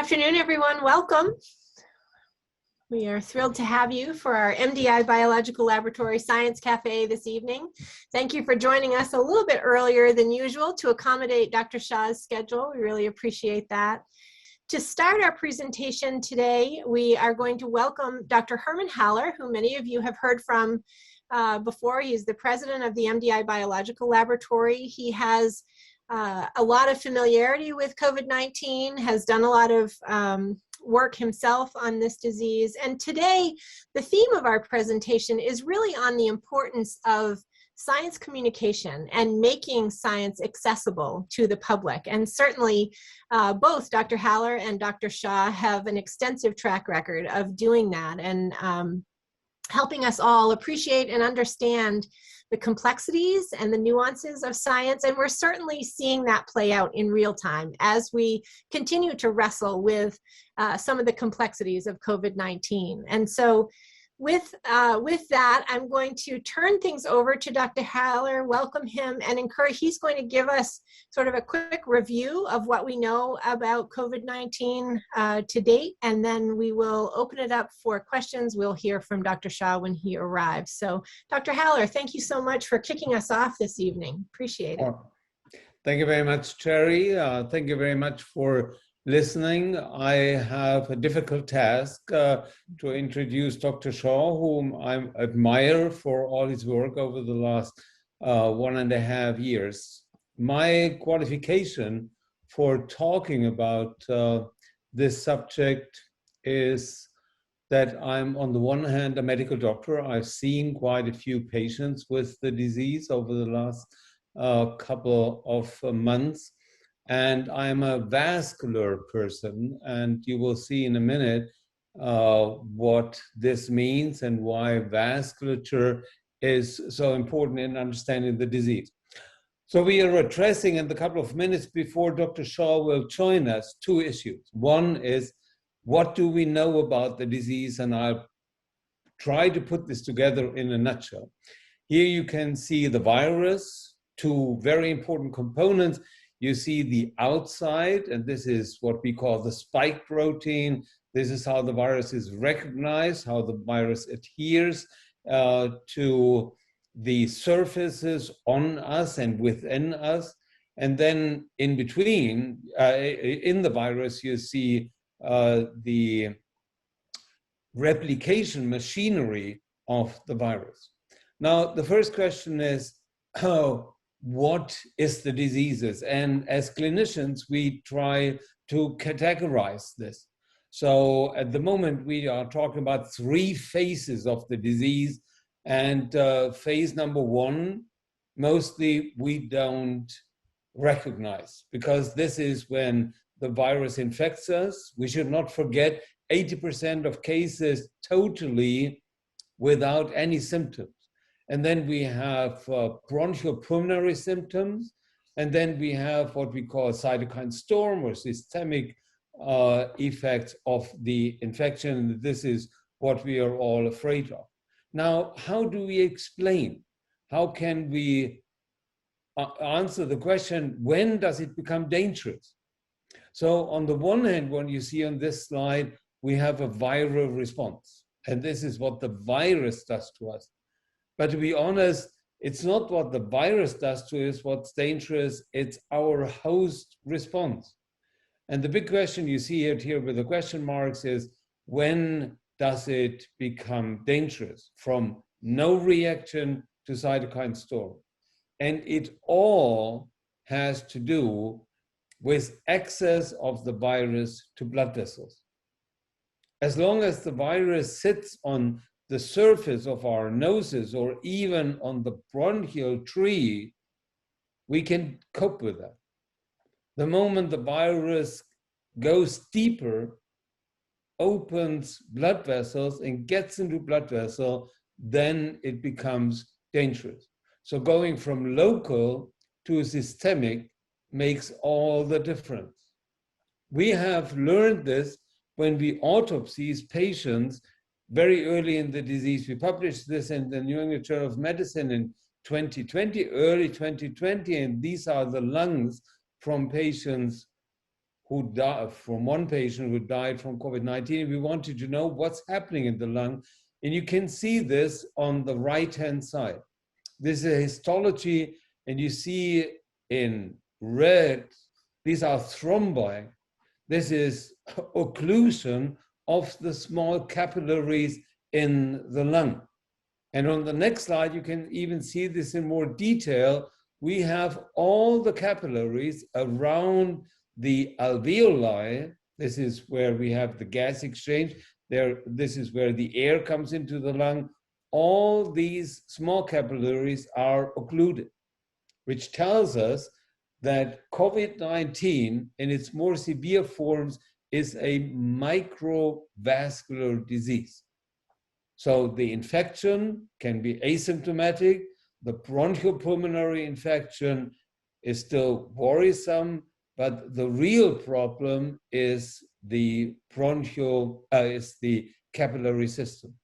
afternoon, everyone. Welcome. We are thrilled to have you for our MDI Biological Laboratory Science Cafe this evening. Thank you for joining us a little bit earlier than usual to accommodate Dr. Shah's schedule. We really appreciate that. To start our presentation today, we are going to welcome Dr. Herman Haller, who many of you have heard from before. He's the president of the MDI Biological Laboratory. He has a lot of familiarity with COVID-19, has done a lot of work himself on this disease. And today, the theme of our presentation is really on the importance of science communication and making science accessible to the public. And certainly, both Dr. Haller and Dr. Shah have an extensive track record of doing that and helping us all appreciate and understand the complexities and the nuances of science. And we're certainly seeing that play out in real time as we continue to wrestle with some of the complexities of COVID-19. And so with that, I'm going to turn things over to Dr. Haller, welcome him, and encourage, he's going to give us sort of a quick review of what we know about COVID-19 to date, and then we will open it up for questions. We'll hear from Dr. Shah when he arrives. So Dr. Haller, thank you so much for kicking us off this evening. Appreciate it. Thank you very much, Terry. Thank you very much for listening. I have a difficult task to introduce Dr. Shah, whom I admire for all his work over the last 1.5 years. My qualification for talking about this subject is that I'm, on the one hand, a medical doctor. I've seen quite a few patients with the disease over the last couple of months. And I'm a vascular person, and you will see in a minute what this means and why vasculature is so important in understanding the disease. So we are addressing in the couple of minutes before Dr. Shah will join us 2 issues. One is, what do we know about the disease? And I'll try to put this together in a nutshell. Here you can see the virus, 2 very important components. You see the outside, and this is what we call the spike protein. This is how the virus is recognized, how the virus adheres to the surfaces on us and within us. And then in between, in the virus, you see the replication machinery of the virus. Now, the first question is, what is the diseases? And as clinicians, we try to categorize this. So at the moment, we are talking about 3 phases of the disease. And phase number 1, mostly we don't recognize, because this is when the virus infects us. We should not forget 80% of cases totally without any symptoms. And then we have bronchopulmonary symptoms. And then we have what we call cytokine storm or systemic effects of the infection. This is what we are all afraid of. Now, how do we explain? How can we answer the question, when does it become dangerous? So on the one hand, what you see on this slide, we have a viral response. And this is what the virus does to us. But to be honest, it's not what the virus does to us what's dangerous, it's our host response. And the big question you see it here with the question marks is, when does it become dangerous? From no reaction to cytokine storm. And it all has to do with access of the virus to blood vessels. As long as the virus sits on the surface of our noses or even on the bronchial tree, we can cope with that. The moment the virus goes deeper, opens blood vessels and gets into blood vessel, then it becomes dangerous. So going from local to systemic makes all the difference. We have learned this when we autopsies patients very early in the disease. We published this in the New England Journal of Medicine in 2020, early 2020, and these are the lungs from patients who died, from one patient who died from COVID-19. We wanted to know what's happening in the lung. And you can see this on the right-hand side. This is a histology, and you see in red, these are thrombi. This is occlusion of the small capillaries in the lung. And on the next slide, you can even see this in more detail. We have all the capillaries around the alveoli. This is where we have the gas exchange. This is where the air comes into the lung. All these small capillaries are occluded, which tells us that COVID-19 in its more severe forms is a microvascular disease. So the infection can be asymptomatic. The bronchopulmonary infection is still worrisome, but the real problem is the capillary system.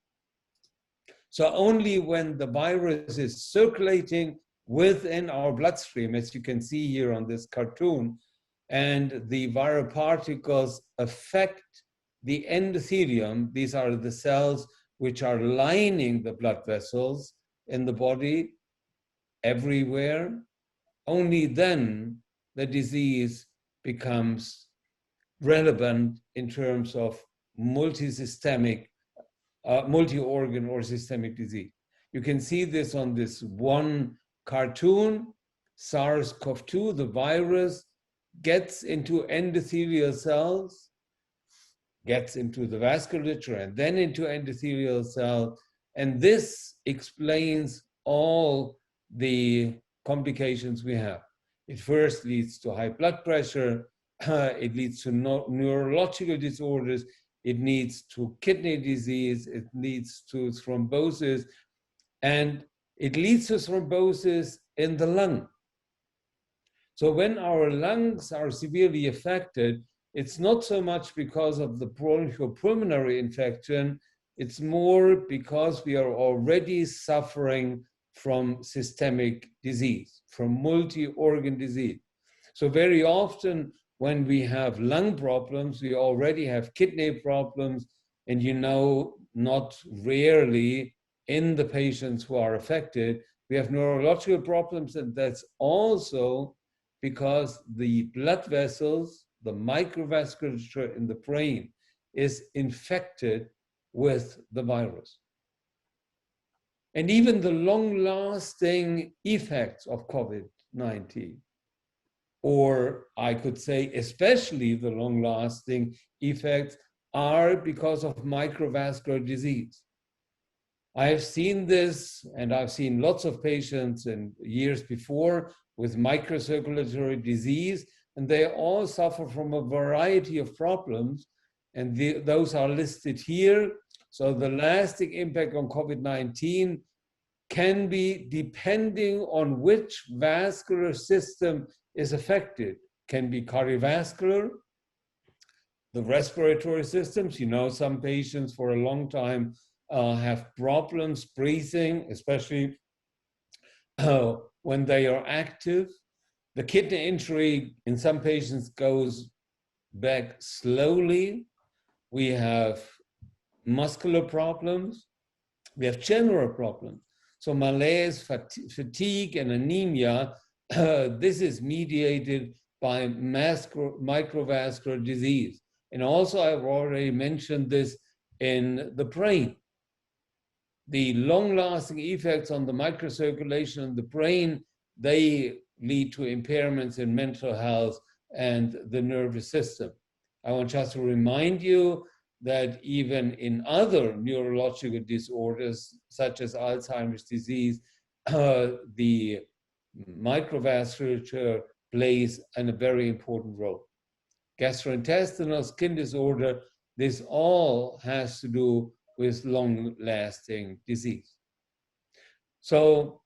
So only when the virus is circulating within our bloodstream, as you can see here on this cartoon, and the viral particles affect the endothelium, these are the cells which are lining the blood vessels in the body everywhere, only then the disease becomes relevant in terms of multisystemic, multi-organ or systemic disease. You can see this on this one cartoon. SARS-CoV-2, the virus, gets into endothelial cells, gets into the vasculature, and then into endothelial cells. And this explains all the complications we have. It first leads to high blood pressure, it leads to neurological disorders, it leads to kidney disease, it leads to thrombosis, and it leads to thrombosis in the lung. So when our lungs are severely affected, it's not so much because of the bronchopulmonary infection, it's more because we are already suffering from systemic disease, from multi-organ disease. So very often when we have lung problems, we already have kidney problems, and you know, not rarely in the patients who are affected, we have neurological problems, and that's also because the blood vessels, the microvasculature in the brain is infected with the virus. And even the long-lasting effects of COVID-19, or I could say especially the long-lasting effects, are because of microvascular disease. I have seen this, and I've seen lots of patients in years before with microcirculatory disease, and they all suffer from a variety of problems, and those are listed here. So the lasting impact on COVID-19 can be depending on which vascular system is affected. Can be cardiovascular, the respiratory systems. You know, some patients for a long time have problems breathing, especially when they are active. The kidney injury in some patients goes back slowly. We have muscular problems. We have general problems. So malaise, fatigue, and anemia, this is mediated by microvascular disease. And also, I've already mentioned this in the brain. The long-lasting effects on the microcirculation in the brain, they lead to impairments in mental health and the nervous system. I want just to remind you that even in other neurological disorders, such as Alzheimer's disease, the microvasculature plays a very important role. Gastrointestinal, skin disorder, this all has to do with long-lasting disease. So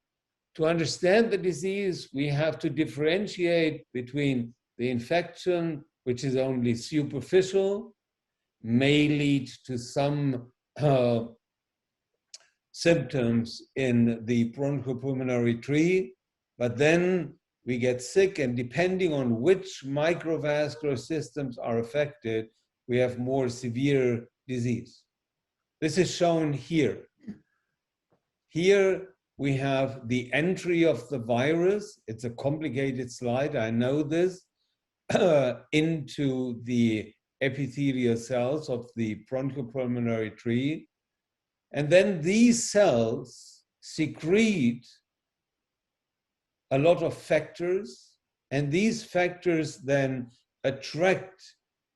to understand the disease, we have to differentiate between the infection, which is only superficial, may lead to some symptoms in the bronchopulmonary tree, but then we get sick, and depending on which microvascular systems are affected, we have more severe disease. This is shown here. Here we have the entry of the virus. It's a complicated slide, I know this, into the epithelial cells of the bronchopulmonary tree. And then these cells secrete a lot of factors, and these factors then attract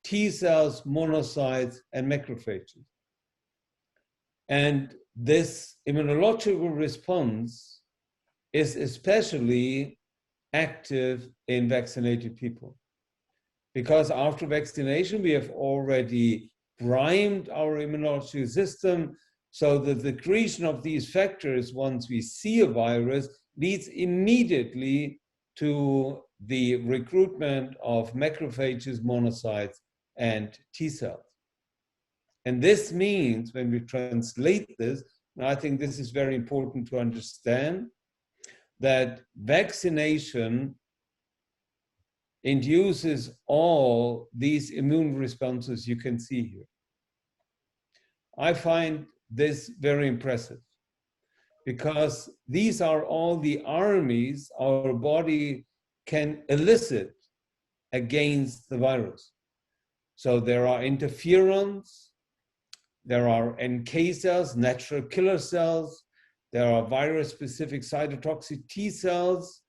T cells, monocytes, and macrophages. And this immunological response is especially active in vaccinated people, because after vaccination, we have already primed our immunological system, so the secretion of these factors, once we see a virus, leads immediately to the recruitment of macrophages, monocytes, and T cells. And this means, when we translate this, and I think this is very important to understand, that vaccination induces all these immune responses you can see here. I find this very impressive, because these are all the armies our body can elicit against the virus. So there are interferons, there are NK cells, natural killer cells, there are virus-specific cytotoxic T cells,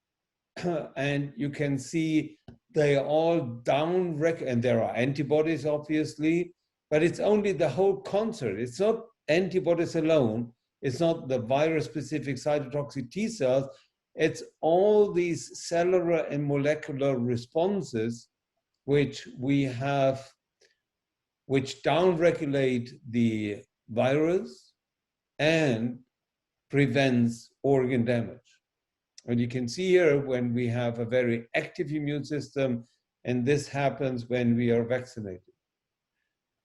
and you can see they all and there are antibodies, obviously, but it's only the whole concert. It's not antibodies alone. It's not the virus-specific cytotoxic T cells. It's all these cellular and molecular responses which we have, which downregulate the virus and prevents organ damage. And you can see here when we have a very active immune system, and this happens when we are vaccinated.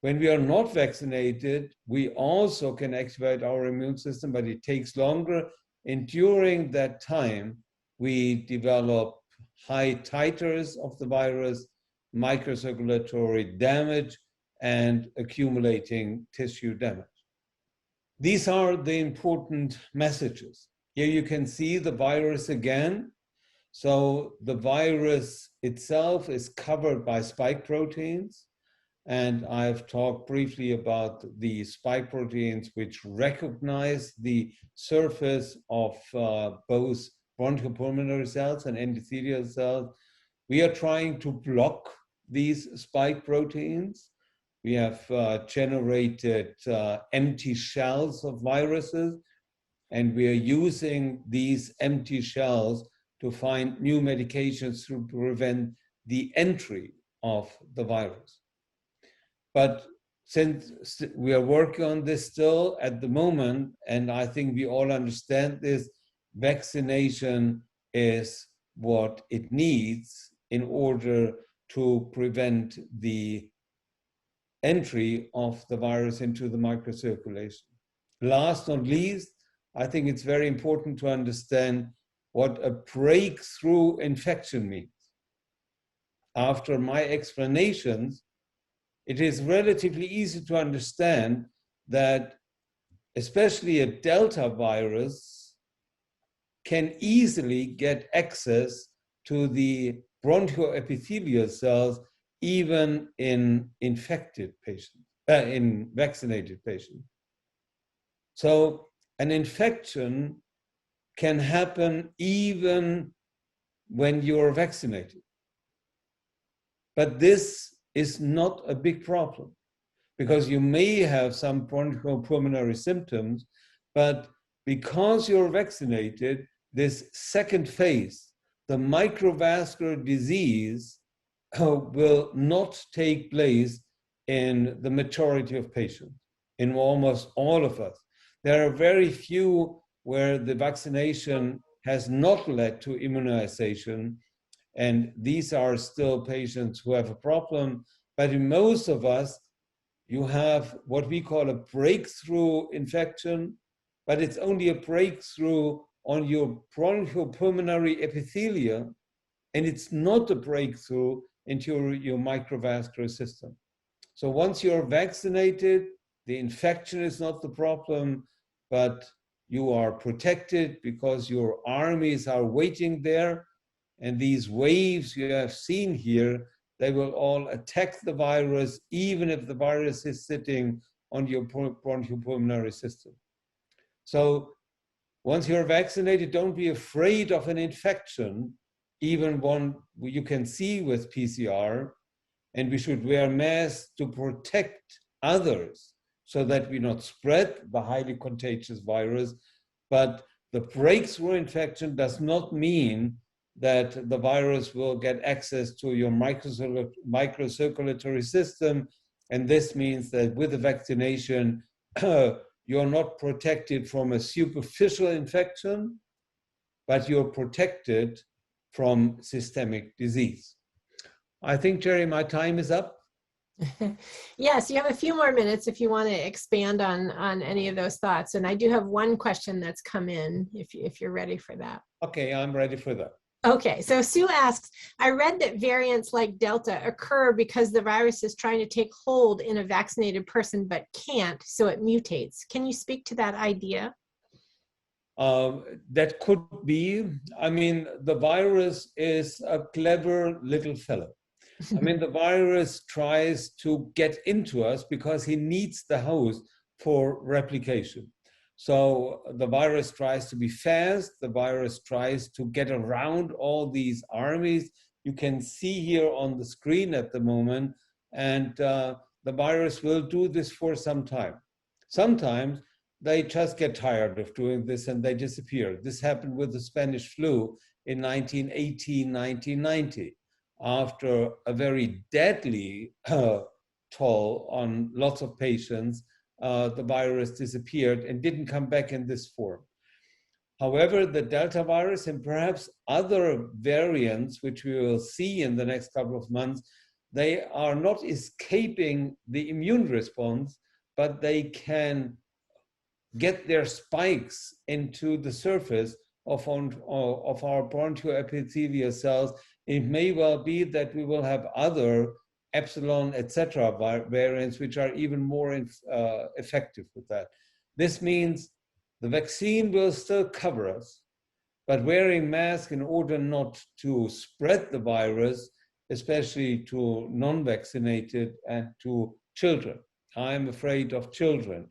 When we are not vaccinated, we also can activate our immune system, but it takes longer. And during that time, we develop high titers of the virus, microcirculatory damage, and accumulating tissue damage. These are the important messages. Here you can see the virus again. So the virus itself is covered by spike proteins. And I've talked briefly about the spike proteins which recognize the surface of both bronchopulmonary cells and endothelial cells. We are trying to block these spike proteins. We have generated empty shells of viruses, and we are using these empty shells to find new medications to prevent the entry of the virus. But since we are working on this still at the moment, and I think we all understand this, vaccination is what it needs in order to prevent the entry of the virus into the microcirculation. Last but not least, I think it's very important to understand what a breakthrough infection means. After my explanations, it is relatively easy to understand that especially a Delta virus can easily get access to the bronchoepithelial cells even in infected patients, in vaccinated patients. So an infection can happen even when you're vaccinated. But this is not a big problem, because you may have some bronchopulmonary symptoms, but because you're vaccinated, this second phase, the microvascular disease, will not take place in the majority of patients, in almost all of us. There are very few where the vaccination has not led to immunization, and these are still patients who have a problem. But in most of us, you have what we call a breakthrough infection, but it's only a breakthrough on your bronchopulmonary epithelium, and it's not a breakthrough into your microvascular system. So once you're vaccinated, the infection is not the problem, but you are protected because your armies are waiting there. And these waves you have seen here, they will all attack the virus, even if the virus is sitting on your bronchopulmonary system. So once you're vaccinated, don't be afraid of an infection, even one you can see with PCR. And we should wear masks to protect others so that we not spread the highly contagious virus. But the breakthrough infection does not mean that the virus will get access to your microcirculatory system. And this means that with the vaccination, you're not protected from a superficial infection, but you're protected from systemic disease. I think, Jerry, my time is up. Yes, you have a few more minutes if you want to expand on any of those thoughts. And I do have one question that's come in, if you're ready for that. Okay, I'm ready for that. Okay, so Sue asks, I read that variants like Delta occur because the virus is trying to take hold in a vaccinated person but can't, so it mutates. Can you speak to that idea? That could be. I mean, the virus is a clever little fellow. I mean, the virus tries to get into us because he needs the host for replication. So the virus tries to be fast. The virus tries to get around all these armies. You can see here on the screen at the moment, and the virus will do this for some time. Sometimes they just get tired of doing this and they disappear. This happened with the Spanish flu in 1918, 1990. After a very deadly toll on lots of patients, the virus disappeared and didn't come back in this form. However, the Delta virus and perhaps other variants, which we will see in the next couple of months, they are not escaping the immune response, but they can get their spikes into the surface of our bronchoepithelial cells. It may well be that we will have other epsilon, etc. variants, which are even more effective with that. This means the vaccine will still cover us, but wearing masks in order not to spread the virus, especially to non-vaccinated and to children. I'm afraid of children.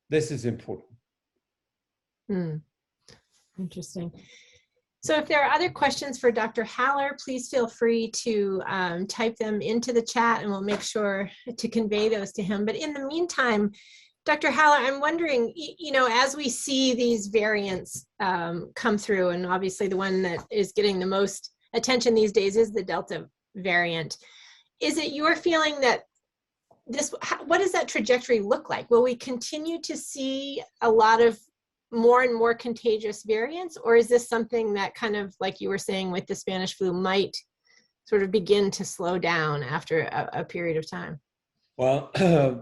This is important. Interesting. So if there are other questions for Dr. Haller, please feel free to type them into the chat and we'll make sure to convey those to him. But in the meantime, Dr. Haller, I'm wondering, you know, as we see these variants come through, and obviously the one that is getting the most attention these days is the Delta variant, is it your feeling that what does that trajectory look like? Will we continue to see a lot of more and more contagious variants, or is this something that kind of, like you were saying with the Spanish flu, might sort of begin to slow down after a period of time? Well,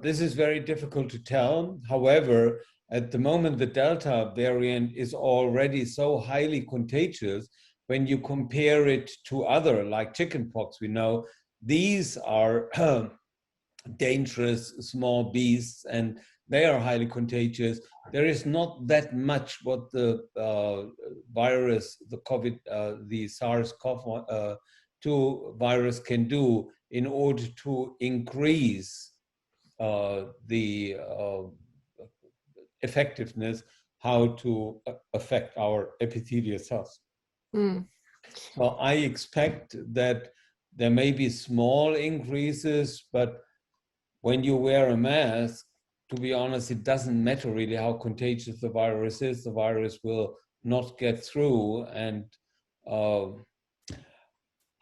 this is very difficult to tell. However, at the moment, the Delta variant is already so highly contagious. When you compare it to other, like chickenpox, we know these are dangerous small beasts and they are highly contagious. There is not that much what the virus, the COVID, the SARS-CoV-2 virus can do in order to increase the effectiveness, how to affect our epithelial cells. So I expect that there may be small increases, but when you wear a mask, to be honest, it doesn't matter really how contagious the virus is. The virus will not get through. And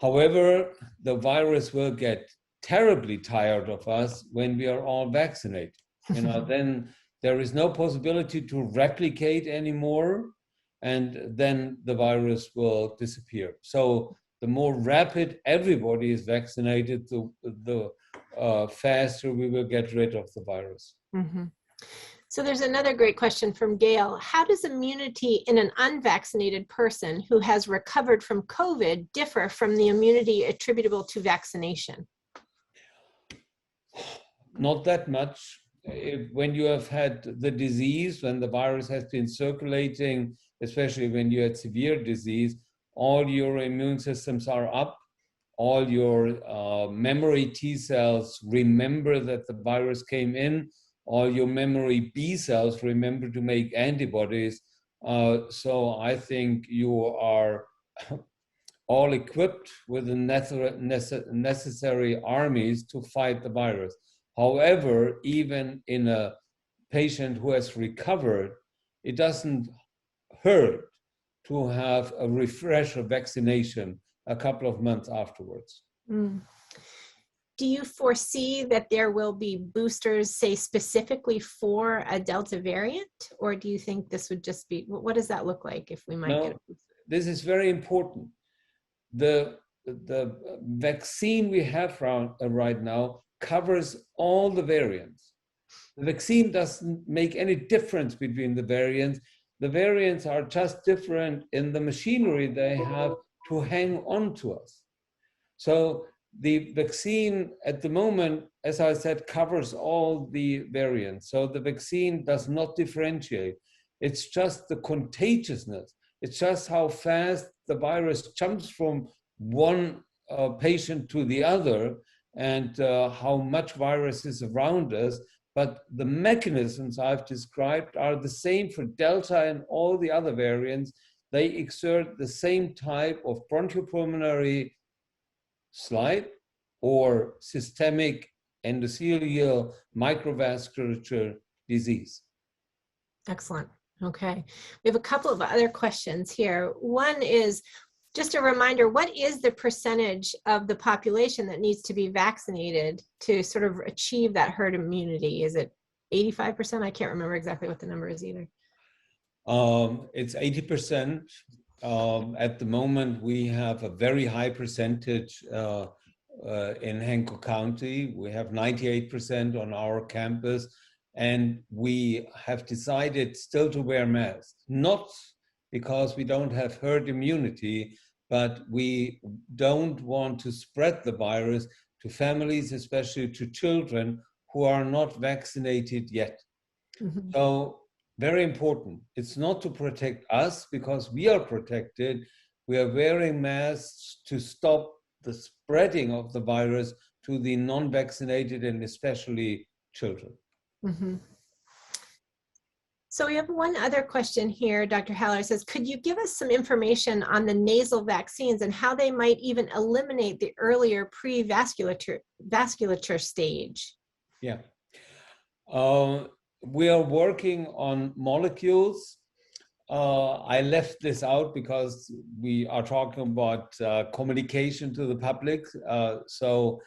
however, the virus will get terribly tired of us when we are all vaccinated. You know, then there is no possibility to replicate anymore, and then the virus will disappear. So the more rapid everybody is vaccinated, the faster we will get rid of the virus. So there's another great question from Gail. How does immunity in an unvaccinated person who has recovered from COVID differ from the immunity attributable to vaccination? Not that much. When you have had the disease, when the virus has been circulating, especially when you had severe disease, all your immune systems are up. All your memory T cells remember that the virus came in. All your memory B cells remember to make antibodies. So I think you are all equipped with the necessary armies to fight the virus. However, even in a patient who has recovered, it doesn't hurt to have a refresher vaccination a couple of months afterwards. Mm. Do you foresee that there will be boosters, say, specifically for a Delta variant? Or do you think this would just be, what does that look like if we might get a booster? This is very important. The vaccine we have right now covers all the variants. The vaccine doesn't make any difference between the variants. The variants are just different in the machinery they have to hang on to us. So the vaccine at the moment, as I said, covers all the variants. So the vaccine does not differentiate. It's just the contagiousness. It's just how fast the virus jumps from one patient to the other and how much virus is around us. But the mechanisms I've described are the same for Delta and all the other variants. They exert the same type of bronchopulmonary slide or systemic endothelial microvascular disease. Excellent. Okay. We have a couple of other questions here. One is just a reminder, what is the percentage of the population that needs to be vaccinated to sort of achieve that herd immunity? Is it 85%? I can't remember exactly what the number is either. It's 80%. At the moment, we have a very high percentage in Hancock County. We have 98% on our campus, and we have decided still to wear masks, not because we don't have herd immunity, but we don't want to spread the virus to families, especially to children who are not vaccinated yet. Mm-hmm. So very important. It's not to protect us because we are protected. We are wearing masks to stop the spreading of the virus to the non-vaccinated and especially children. Mm-hmm. So we have one other question here. Dr. Haller says, could you give us some information on the nasal vaccines and how they might even eliminate the earlier pre-vasculature stage? Yeah. We are working on molecules. I left this out because we are talking about communication to the public. So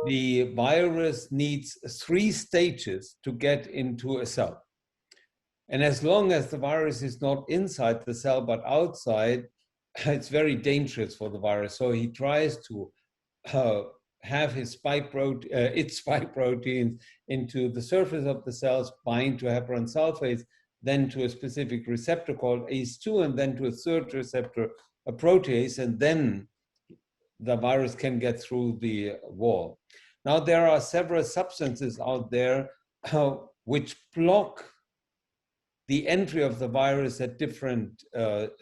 the virus needs 3 stages to get into a cell. And as long as the virus is not inside the cell but outside, it's very dangerous for the virus. So he tries to have its spike proteins into the surface of the cells, bind to heparan sulfates, then to a specific receptor called ACE2, and then to a third receptor, a protease, and then the virus can get through the wall. Now, there are several substances out there which block the entry of the virus at different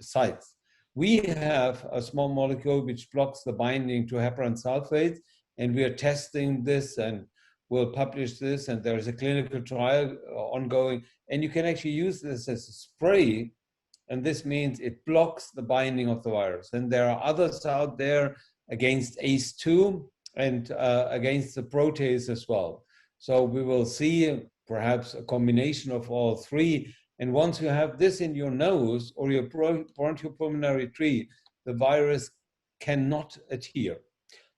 sites. We have a small molecule which blocks the binding to heparan sulfates, and we are testing this and we'll publish this, and there's a clinical trial ongoing, and you can actually use this as a spray, and this means it blocks the binding of the virus. And there are others out there against ACE2 and against the protease as well. So we will see perhaps a combination of all 3. And once you have this in your nose or your bronchopulmonary tree, the virus cannot adhere.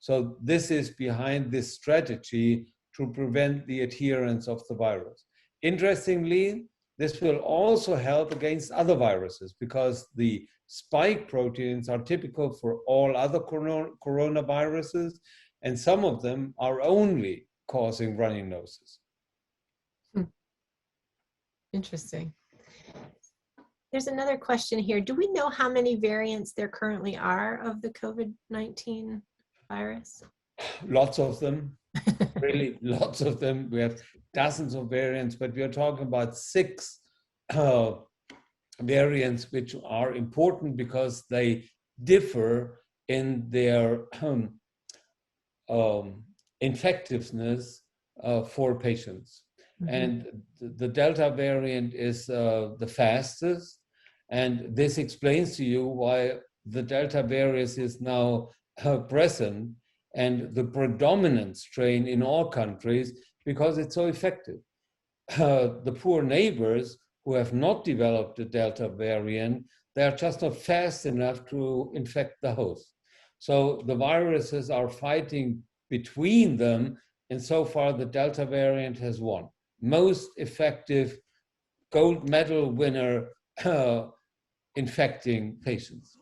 So this is behind this strategy to prevent the adherence of the virus. Interestingly, this will also help against other viruses because the spike proteins are typical for all other coronaviruses, and some of them are only causing runny noses. Interesting. There's another question here. Do we know how many variants there currently are of the COVID-19 virus? Lots of them, really lots of them. We have dozens of variants, but we are talking about 6 variants which are important because they differ in their infectiveness for patients. Mm-hmm. And the Delta variant is the fastest, and this explains to you why the Delta variant is now present and the predominant strain in all countries, because it's so effective. The poor neighbors who have not developed the Delta variant, they are just not fast enough to infect the host. So the viruses are fighting between them, and so far the Delta variant has won. Most effective gold medal winner infecting patients.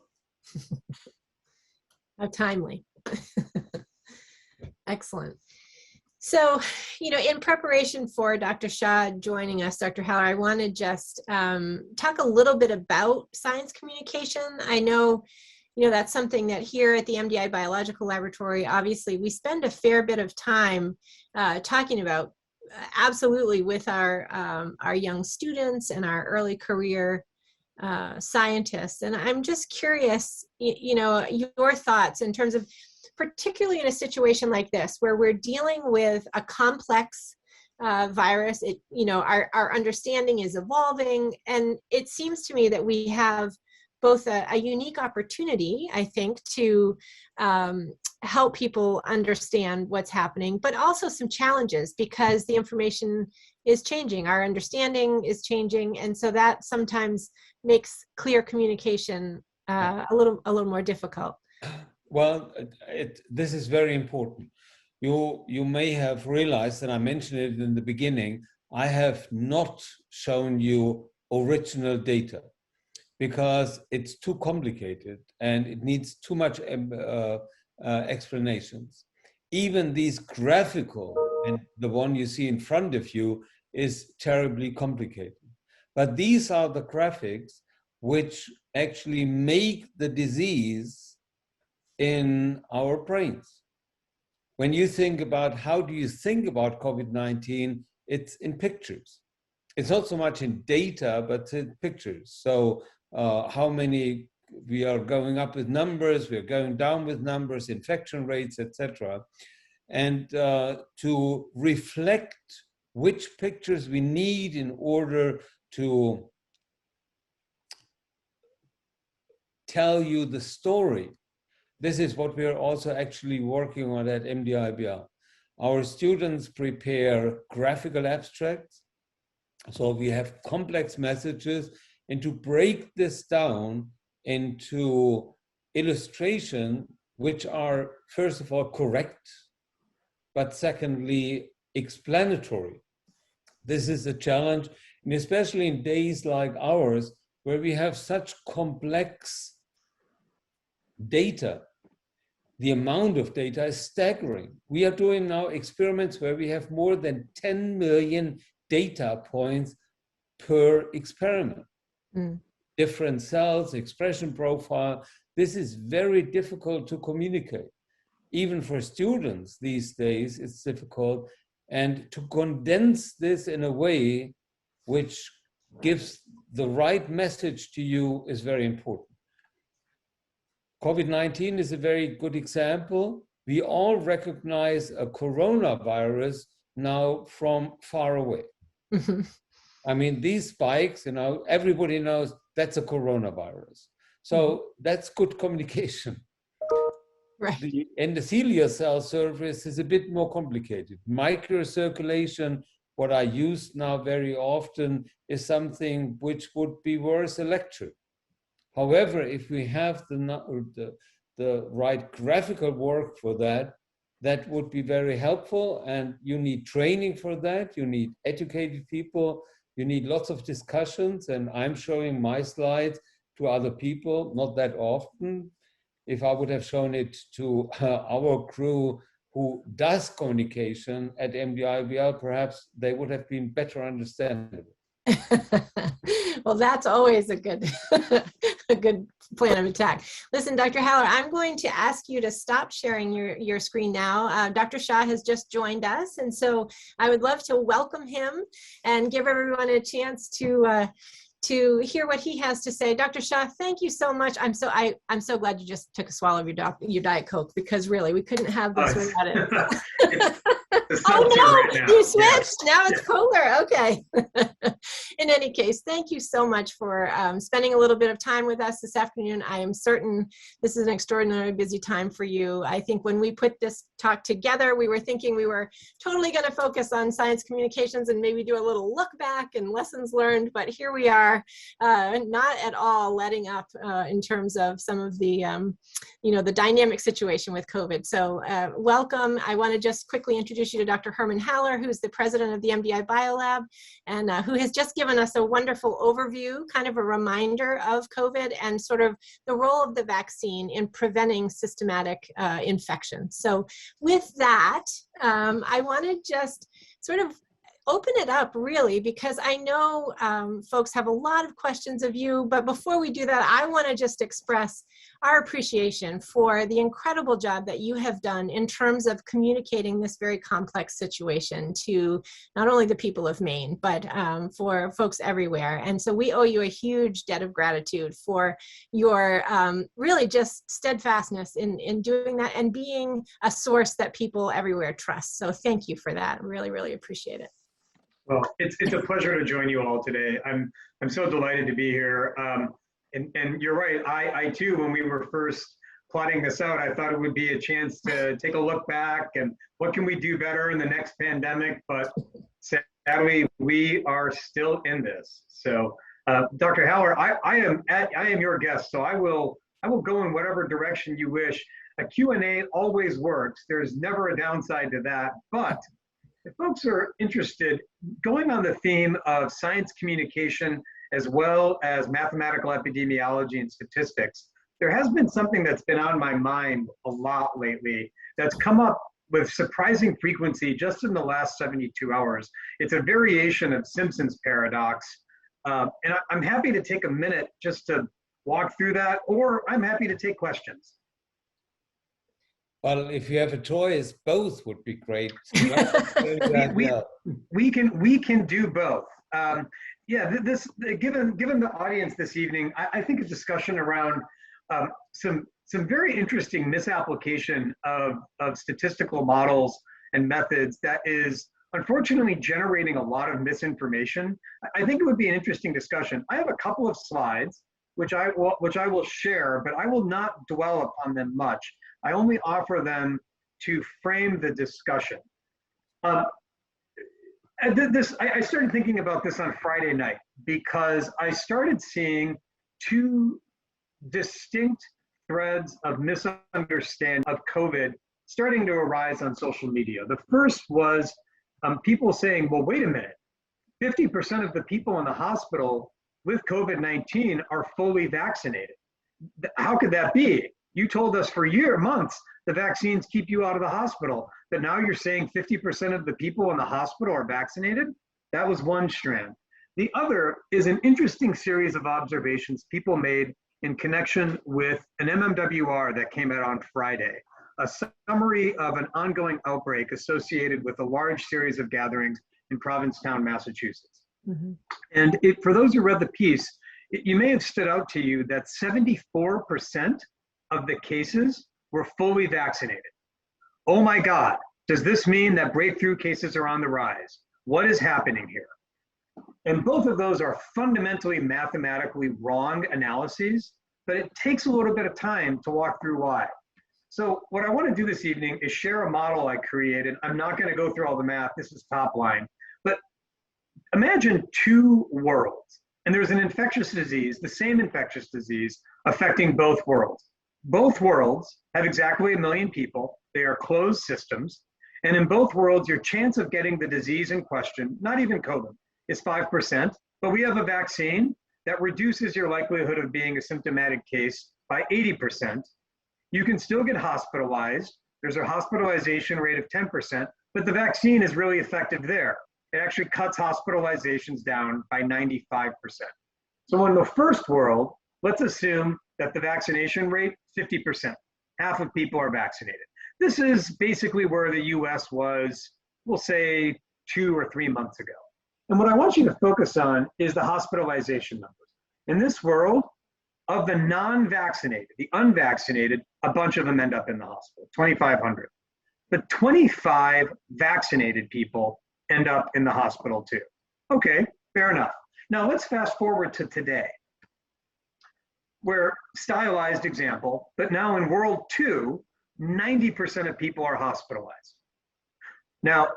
How timely. Excellent. So, in preparation for Dr. Shah joining us, Dr. Heller, I want to just talk a little bit about science communication. I know, that's something that here at the MDI Biological Laboratory, obviously, we spend a fair bit of time talking about absolutely with our young students and our early career scientists. And I'm just curious, your thoughts in terms of, particularly in a situation like this, where we're dealing with a complex virus. Our understanding is evolving, and it seems to me that we have both a unique opportunity, I think, to help people understand what's happening, but also some challenges because the information is changing, our understanding is changing, and so that sometimes makes clear communication a little more difficult. Well, this is very important. You may have realized, and I mentioned it in the beginning, I have not shown you original data because it's too complicated and it needs too much explanations. Even these graphical, and the one you see in front of you is terribly complicated. But these are the graphics which actually make the disease in our brains. When you think about how do you think about COVID-19, it's in pictures. It's not so much in data, but in pictures. So how many, we are going up with numbers, we're going down with numbers, infection rates, etc. And to reflect which pictures we need in order to tell you the story. This is what we are also actually working on at MDI-BL. Our students prepare graphical abstracts. So we have complex messages, and to break this down into illustration, which are, first of all, correct, but secondly, explanatory. This is a challenge, and especially in days like ours, where we have such complex data. The amount of data is staggering. We are doing now experiments where we have more than 10 million data points per experiment. Different cells, expression profile. This is very difficult to communicate. Even for students these days, it's difficult. And to condense this in a way which gives the right message to you is very important. COVID-19 is a very good example. We all recognize a coronavirus now from far away. Mm-hmm. I mean, these spikes, everybody knows that's a coronavirus. So that's good communication. Right. The endothelial cell surface is a bit more complicated. Microcirculation, what I use now very often, is something which would be worth a lecture. However, if we have the right graphical work for that, that would be very helpful. And you need training for that. You need educated people. You need lots of discussions. And I'm showing my slides to other people, not that often. If I would have shown it to our crew who does communication at MDI-BL, perhaps they would have been better understandable. Well, that's always a good, a good plan of attack. Listen, Dr. Haller, I'm going to ask you to stop sharing your screen now. Dr. Shah has just joined us, and so I would love to welcome him and give everyone a chance to hear what he has to say. Dr. Shah, thank you so much. I'm so glad you just took a swallow of your Diet Coke, because really we couldn't have this without it. Oh no, right, you switched. Yes. Now it's colder. Okay. In any case, thank you so much for spending a little bit of time with us this afternoon. I am certain this is an extraordinarily busy time for you. I think when we put this talk together, we were thinking we were totally going to focus on science communications and maybe do a little look back and lessons learned, but here we are, not at all letting up in terms of some of the, the dynamic situation with COVID. So welcome. I want to just quickly introduce you to Dr. Herman Haller, who's the president of the MDI Biolab, and who has just given us a wonderful overview, kind of a reminder of COVID and sort of the role of the vaccine in preventing systematic infection. So with that, I want to just sort of open it up, really, because I know folks have a lot of questions of you, but before we do that, I want to just express our appreciation for the incredible job that you have done in terms of communicating this very complex situation to not only the people of Maine, but for folks everywhere. And so we owe you a huge debt of gratitude for your really just steadfastness in doing that and being a source that people everywhere trust. So thank you for that. Really, really appreciate it. Well, it's a pleasure to join you all today. I'm so delighted to be here. And you're right. I too, when we were first plotting this out, I thought it would be a chance to take a look back and what can we do better in the next pandemic. But sadly, we are still in this. So, Dr. Haller, I am your guest, so I will go in whatever direction you wish. A Q&A always works. There's never a downside to that, but if folks are interested, going on the theme of science communication as well as mathematical epidemiology and statistics, there has been something that's been on my mind a lot lately that's come up with surprising frequency just in the last 72 hours. It's a variation of Simpson's paradox. And I'm happy to take a minute just to walk through that, or I'm happy to take questions. Well, if you have a choice, both would be great. we can do both. Given the audience this evening, I think a discussion around some very interesting misapplication of statistical models and methods that is unfortunately generating a lot of misinformation. I think it would be an interesting discussion. I have a couple of slides which I will share, but I will not dwell upon them much. I only offer them to frame the discussion. I started thinking about this on Friday night because I started seeing two distinct threads of misunderstanding of COVID starting to arise on social media. The first was people saying, well, wait a minute, 50% of the people in the hospital with COVID-19 are fully vaccinated. How could that be? You told us for months the vaccines keep you out of the hospital, but now you're saying 50% of the people in the hospital are vaccinated? That was one strand. The other is an interesting series of observations people made in connection with an MMWR that came out on Friday, a summary of an ongoing outbreak associated with a large series of gatherings in Provincetown, Massachusetts. Mm-hmm. And for those who read the piece, you may have stood out to you that 74% of the cases were fully vaccinated. Oh my God, does this mean that breakthrough cases are on the rise? What is happening here? And both of those are fundamentally mathematically wrong analyses, but it takes a little bit of time to walk through why. So what I want to do this evening is share a model I created. I'm not going to go through all the math, this is top line, but imagine two worlds, and there's an infectious disease, the same infectious disease, affecting both worlds. Both worlds have exactly 1 million people. They are closed systems. And in both worlds, your chance of getting the disease in question, not even COVID, is 5%. But we have a vaccine that reduces your likelihood of being a symptomatic case by 80%. You can still get hospitalized. There's a hospitalization rate of 10%, but the vaccine is really effective there. it actually cuts hospitalizations down by 95%. So in the first world, let's assume that the vaccination rate, 50%. Half of people are vaccinated. This is basically where the US was, we'll say 2 or 3 months ago. And what I want you to focus on is the hospitalization numbers. In this world, of the non-vaccinated, the unvaccinated, a bunch of them end up in the hospital, 2,500. But 25 vaccinated people end up in the hospital too. Okay, fair enough. Now let's fast forward to today, where stylized example, but now in world 2, 90% of people are hospitalized. Now,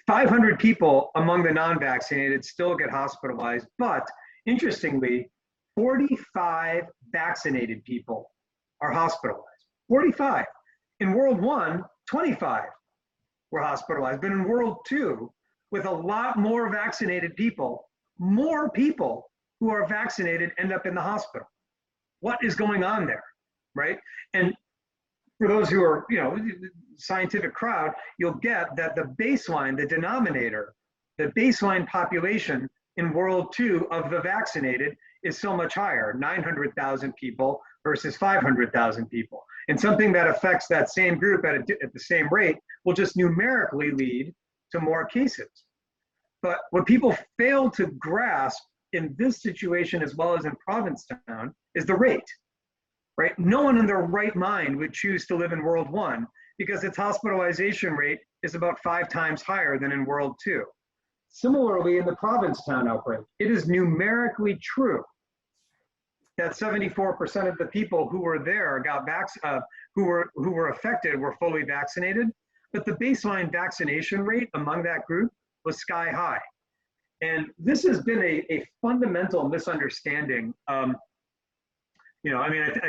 500 people among the non-vaccinated still get hospitalized, but interestingly, 45 vaccinated people are hospitalized. 45. In world 1, 25 were hospitalized, but in world 2, with a lot more vaccinated people, more people who are vaccinated end up in the hospital. What is going on there, right? And for those who are, scientific crowd, you'll get that the baseline, the denominator, the baseline population in world 2 of the vaccinated is so much higher, 900,000 people versus 500,000 people. And something that affects that same group at the same rate will just numerically lead to more cases. But what people fail to grasp in this situation, as well as in Provincetown, is the rate, right? No one in their right mind would choose to live in world 1 because its hospitalization rate is about 5 times higher than in world 2. Similarly, in the Provincetown outbreak, it is numerically true that 74% of the people who were there who were affected were fully vaccinated, but the baseline vaccination rate among that group was sky high. And this has been a fundamental misunderstanding. I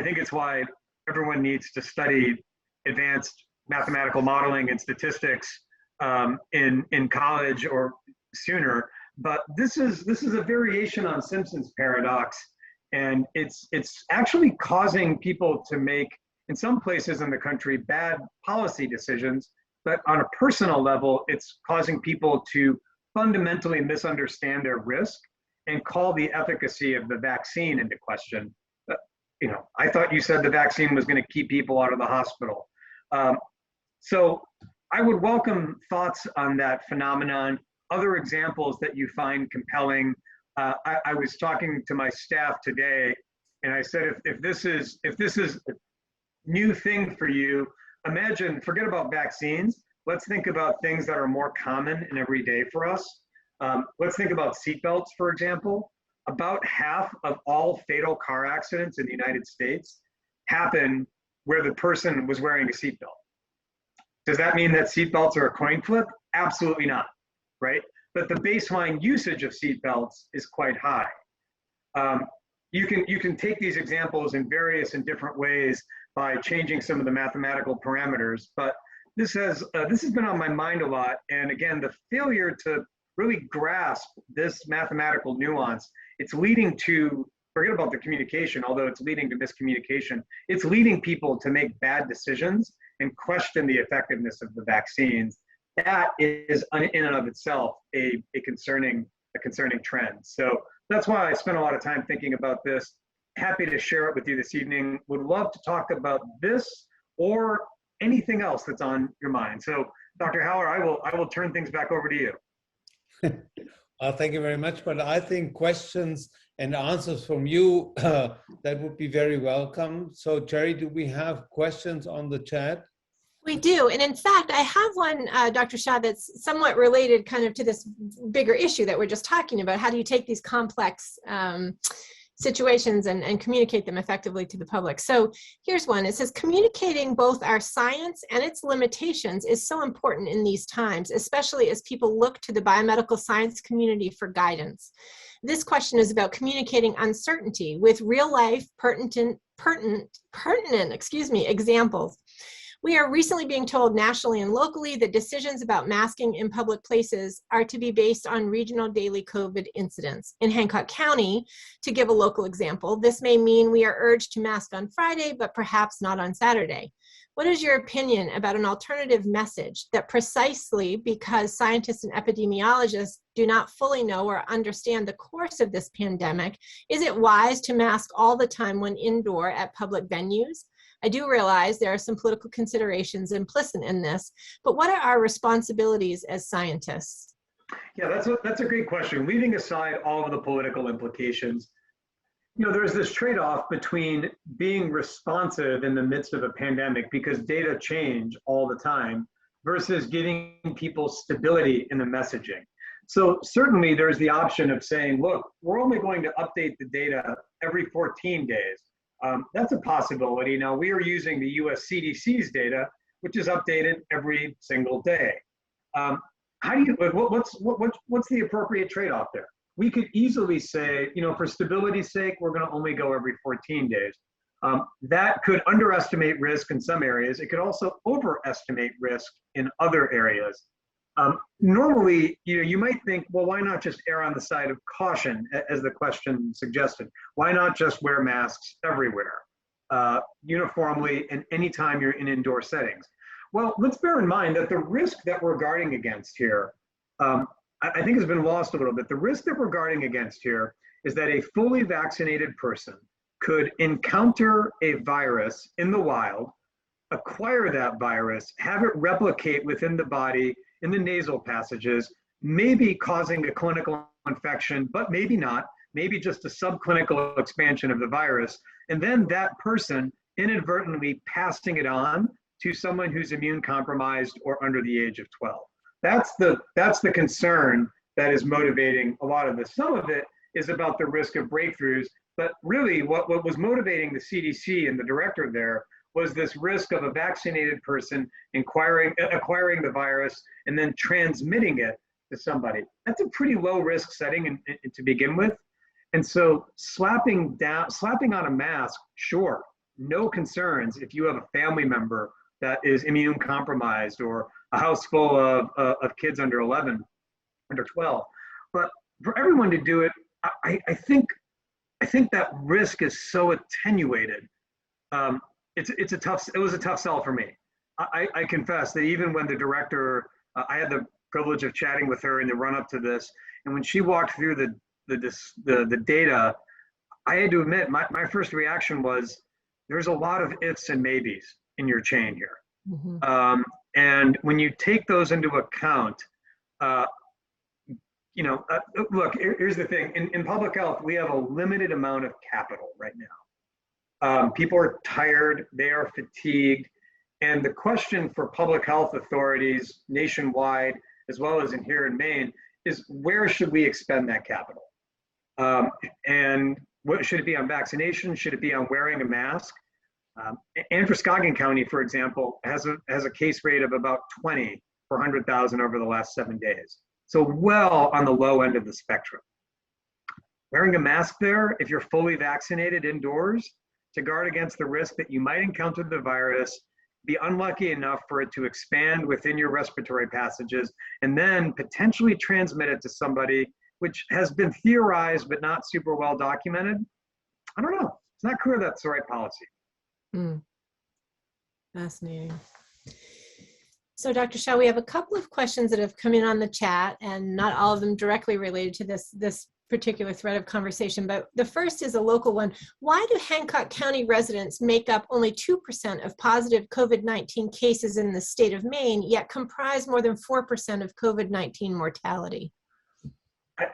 think it's why everyone needs to study advanced mathematical modeling and statistics in college or sooner. But this is a variation on Simpson's paradox, and it's actually causing people to make, in some places in the country, bad policy decisions. But on a personal level, it's causing people to fundamentally misunderstand their risk and call the efficacy of the vaccine into question. I thought you said the vaccine was going to keep people out of the hospital. So I would welcome thoughts on that phenomenon, other examples that you find compelling. I was talking to my staff today, and I said, if this is a new thing for you, imagine, forget about vaccines. Let's think about things that are more common and everyday for us. Let's think about seatbelts, for example. About half of all fatal car accidents in the United States happen where the person was wearing a seatbelt. Does that mean that seatbelts are a coin flip? Absolutely not, right? But the baseline usage of seatbelts is quite high. You can take these examples in various and different ways by changing some of the mathematical parameters, but this has been on my mind a lot. And again, the failure to really grasp this mathematical nuance, it's leading to, forget about the communication, although it's leading to miscommunication, it's leading people to make bad decisions and question the effectiveness of the vaccines. That is in and of itself a concerning trend. So that's why I spent a lot of time thinking about this. Happy to share it with you this evening. Would love to talk about this or anything else that's on your mind. So Dr. Haller, I will turn things back over to you. Thank you very much. But I think questions and answers from you, that would be very welcome. So Terry, do we have questions on the chat? We do. And in fact, I have one, Dr. Shah, that's somewhat related kind of to this bigger issue that we're just talking about. How do you take these complex situations and communicate them effectively to the public? So here's one. It says, communicating both our science and its limitations is so important in these times, especially as people look to the biomedical science community for guidance. This question is about communicating uncertainty with real-life pertinent examples. We are recently being told nationally and locally that decisions about masking in public places are to be based on regional daily COVID incidents. In Hancock County, to give a local example, this may mean we are urged to mask on Friday, but perhaps not on Saturday. What is your opinion about an alternative message that precisely because scientists and epidemiologists do not fully know or understand the course of this pandemic, is it wise to mask all the time when indoor at public venues? I do realize there are some political considerations implicit in this, but what are our responsibilities as scientists? Yeah, that's a great question. Leaving aside all of the political implications, there's this trade-off between being responsive in the midst of a pandemic because data change all the time versus giving people stability in the messaging. So certainly there's the option of saying, look, we're only going to update the data every 14 days. That's a possibility. Now we are using the US CDC's data, which is updated every single day. What's the appropriate trade-off there? We could easily say, for stability's sake, we're going to only go every 14 days. That could underestimate risk in some areas. It could also overestimate risk in other areas. Normally, you might think, well, why not just err on the side of caution, as the question suggested? Why not just wear masks everywhere, uniformly, and anytime you're in indoor settings? Well, let's bear in mind that the risk that we're guarding against here, I think has been lost a little bit. The risk that we're guarding against here is that a fully vaccinated person could encounter a virus in the wild, acquire that virus, have it replicate within the body in the nasal passages, maybe causing a clinical infection, but maybe not, maybe just a subclinical expansion of the virus, and then that person inadvertently passing it on to someone who's immune compromised or under the age of 12. That's the concern that is motivating a lot of this. Some of it is about the risk of breakthroughs, but really what was motivating the CDC and the director there was this risk of a vaccinated person acquiring the virus and then transmitting it to somebody. That's a pretty low risk setting to begin with. And so slapping on a mask, sure, no concerns if you have a family member that is immune compromised or a house full of kids under 11, under 12. But for everyone to do it, I think that risk is so attenuated. It was a tough sell for me. I confess that even when the director, I had the privilege of chatting with her in the run up to this, and when she walked through the data, I had to admit my first reaction was there's a lot of ifs and maybes in your chain here. Mm-hmm. And when you take those into account, look, here's the thing. In public health, we have a limited amount of capital right now. People are tired, they are fatigued. And the question for public health authorities nationwide, as well as here in Maine, is where should we expend that capital? And what should it be on vaccination? Should it be on wearing a mask? Androscoggin County, for example, has a case rate of about 20 per 100,000 over the last 7 days. So well on the low end of the spectrum. Wearing a mask there, if you're fully vaccinated indoors, to guard against the risk that you might encounter the virus, be unlucky enough for it to expand within your respiratory passages, and then potentially transmit it to somebody, which has been theorized but not super well documented. I don't know. It's not clear that's the right policy. Fascinating. So Dr. Shah, we have a couple of questions that have come in on the chat, and not all of them directly related to this particular thread of conversation, but the first is a local one. Why do Hancock County residents make up only 2% of positive COVID-19 cases in the state of Maine, yet comprise more than 4% of COVID-19 mortality?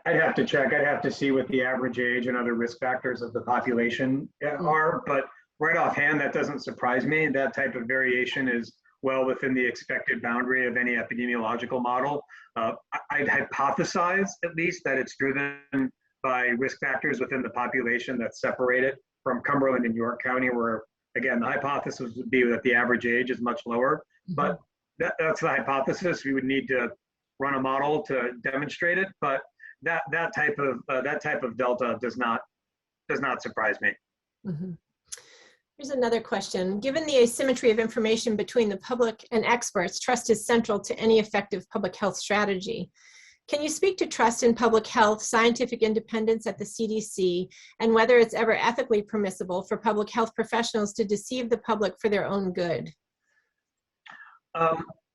I'd have to check. I'd have to see what the average age and other risk factors of the population are, but right offhand, that doesn't surprise me. That type of variation is well within the expected boundary of any epidemiological model. I'd hypothesize, at least, that it's driven by risk factors within the population that's separated from Cumberland and York County, where, again, the hypothesis would be that the average age is much lower. But that's the hypothesis. We would need to run a model to demonstrate it. But that type of delta does not surprise me. Mm-hmm. Here's another question. Given the asymmetry of information between the public and experts, trust is central to any effective public health strategy. Can you speak to trust in public health, scientific independence at the CDC, and whether it's ever ethically permissible for public health professionals to deceive the public for their own good?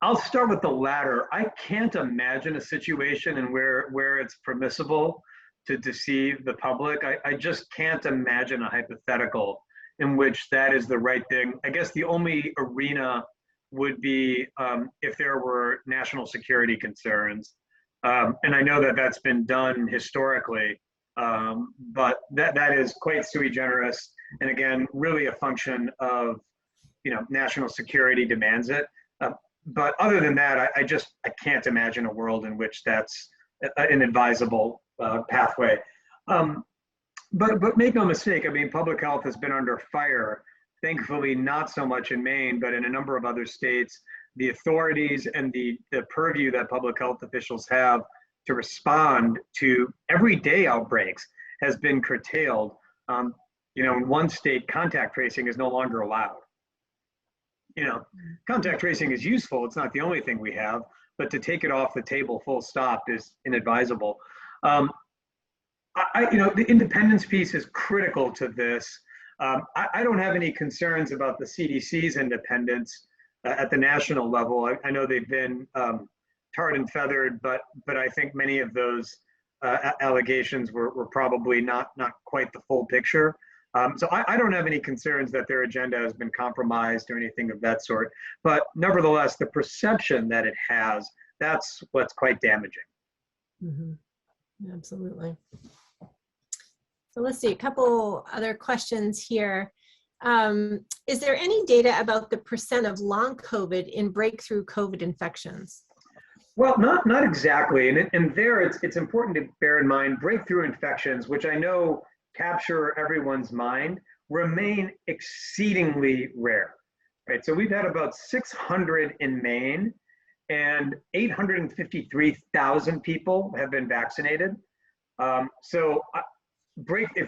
I'll start with the latter. I can't imagine a situation in where it's permissible to deceive the public. I just can't imagine a hypothetical in which that is the right thing. I guess the only arena would be if there were national security concerns. And I know that that's been done historically, but that is quite sui generis. And again, really a function of, national security demands it. But other than that, I can't imagine a world in which that's an advisable pathway. But make no mistake, I mean, public health has been under fire. Thankfully, not so much in Maine, but in a number of other states, the authorities and the purview that public health officials have to respond to everyday outbreaks has been curtailed. In one state, contact tracing is no longer allowed. Contact tracing is useful. It's not the only thing we have, but to take it off the table full stop is inadvisable. The independence piece is critical to this. I don't have any concerns about the CDC's independence at the national level. I know they've been tarred and feathered, but I think many of those allegations were probably not quite the full picture. So I don't have any concerns that their agenda has been compromised or anything of that sort. But nevertheless, the perception that it has, that's what's quite damaging. Mm-hmm. Absolutely. So let's see, a couple other questions here. Is there any data about the percent of long COVID in breakthrough COVID infections? Well, not exactly. And there it's important to bear in mind breakthrough infections, which I know capture everyone's mind, remain exceedingly rare, right? So we've had about 600 in Maine and 853,000 people have been vaccinated. If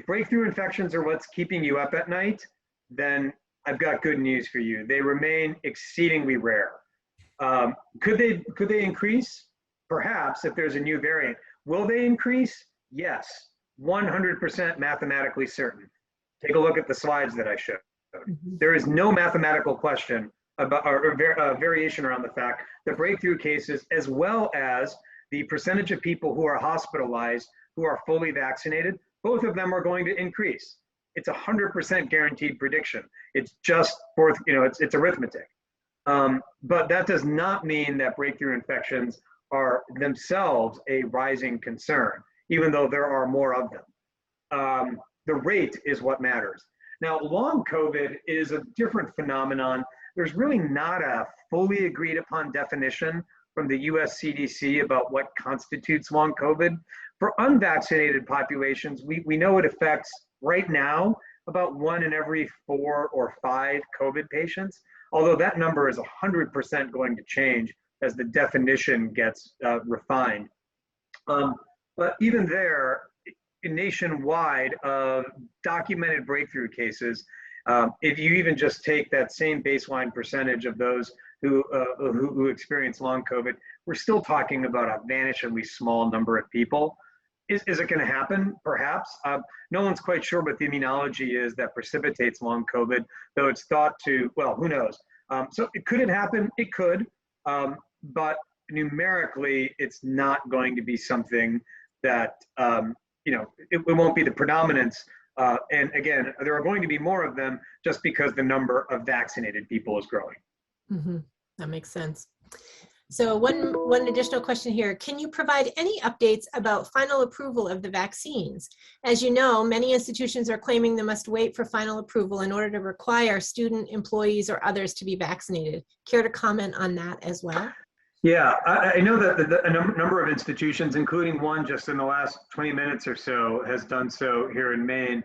breakthrough infections are what's keeping you up at night, then I've got good news for you. They remain exceedingly rare. Could they increase? Perhaps if there's a new variant. Will they increase? Yes. 100% mathematically certain. Take a look at the slides that I showed. Mm-hmm. There is no mathematical question about or variation around the fact that breakthrough cases, as well as the percentage of people who are hospitalized who are fully vaccinated, both of them are going to increase. It's 100% guaranteed prediction. It's just it's arithmetic. But that does not mean that breakthrough infections are themselves a rising concern, even though there are more of them. The rate is what matters. Now, long COVID is a different phenomenon. There's really not a fully agreed upon definition from the US CDC about what constitutes long COVID. For unvaccinated populations, we know it affects right now about 1 in every 4 or 5 COVID patients, although that number is 100% going to change as the definition gets refined. But even there, nationwide of documented breakthrough cases, if you even just take that same baseline percentage of those who experience long COVID, we're still talking about a vanishingly small number of people. Is it going to happen? Perhaps. No one's quite sure what the immunology is that precipitates long COVID, though it's thought to, well, who knows? So could it happen? It could, but numerically, it's not going to be something that, it won't be the predominance. And again, there are going to be more of them just because the number of vaccinated people is growing. Mm-hmm. That makes sense. So one additional question here. Can you provide any updates about final approval of the vaccines? As you know, many institutions are claiming they must wait for final approval in order to require student, employees, or others to be vaccinated. Care to comment on that as well? Yeah, I know that a number of institutions, including one just in the last 20 minutes or so, has done so here in Maine.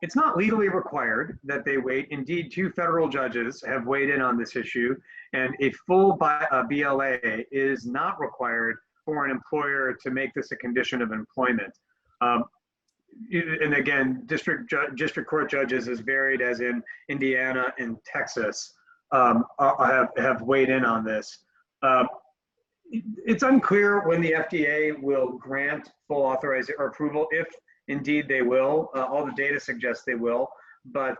It's not legally required that they wait. Indeed, 2 federal judges have weighed in on this issue, and a full BLA is not required for an employer to make this a condition of employment. And again, district court judges, as varied as in Indiana and Texas, have weighed in on this. It's unclear when the FDA will grant full authorization or approval, if indeed they will. All the data suggests they will, but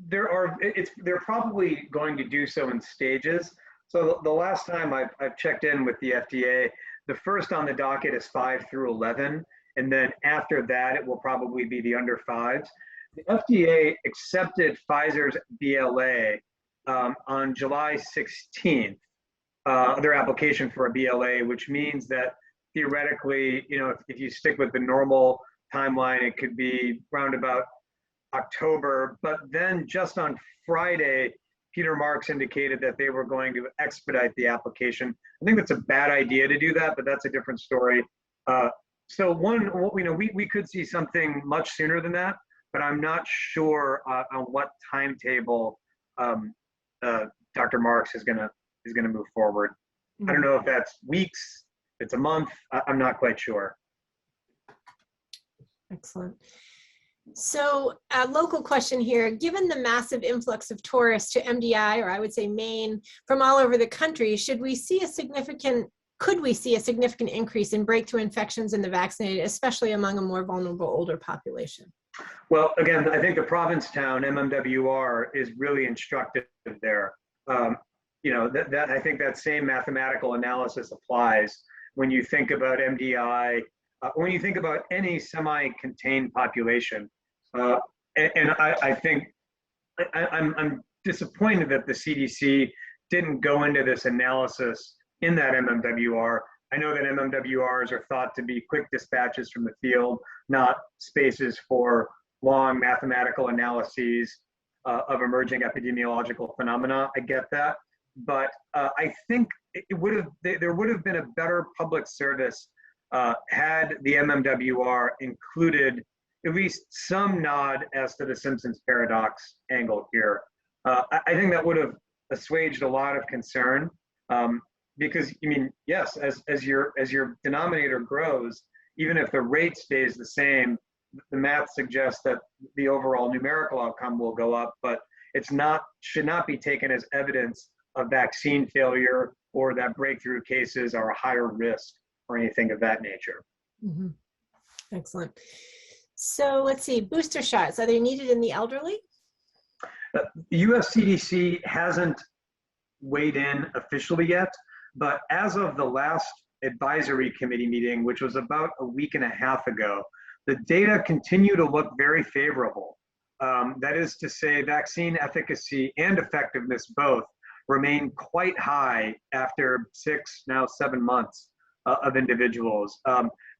they're probably going to do so in stages. So the last time I've checked in with the FDA, the first on the docket is 5 through 11. And then after that, it will probably be the under 5s. The FDA accepted Pfizer's BLA on July 16th, their application for a BLA, which means that theoretically, if you stick with the normal timeline, it could be round about October. But then just on Friday, Peter Marks indicated that they were going to expedite the application. I think that's a bad idea to do that, but that's a different story. So we could see something much sooner than that, but I'm not sure on what timetable Dr. Marks is going to move forward. I don't know if that's weeks, it's a month. I'm not quite sure. Excellent. So a local question here, given the massive influx of tourists to MDI, or I would say Maine, from all over the country, could we see a significant increase in breakthrough infections in the vaccinated, especially among a more vulnerable older population? Well, again, I think the Provincetown MMWR is really instructive there. I think that same mathematical analysis applies when you think about MDI, when you think about any semi-contained population. I think I'm disappointed that the CDC didn't go into this analysis in that MMWR. I know that MMWRs are thought to be quick dispatches from the field, not spaces for long mathematical analyses of emerging epidemiological phenomena. I get that, but I think there would have been a better public service had the MMWR included at least some nod as to the Simpsons paradox angle here. I think that would have assuaged a lot of concern, because yes, as your denominator grows, even if the rate stays the same, the math suggests that the overall numerical outcome will go up, but should not be taken as evidence of vaccine failure or that breakthrough cases are a higher risk or anything of that nature. Mm-hmm. Excellent. So let's see, booster shots, are they needed in the elderly? The US CDC hasn't weighed in officially yet, but as of the last advisory committee meeting, which was about a week and a half ago, the data continue to look very favorable. That is to say, vaccine efficacy and effectiveness both remain quite high after 6, now 7 months of individuals.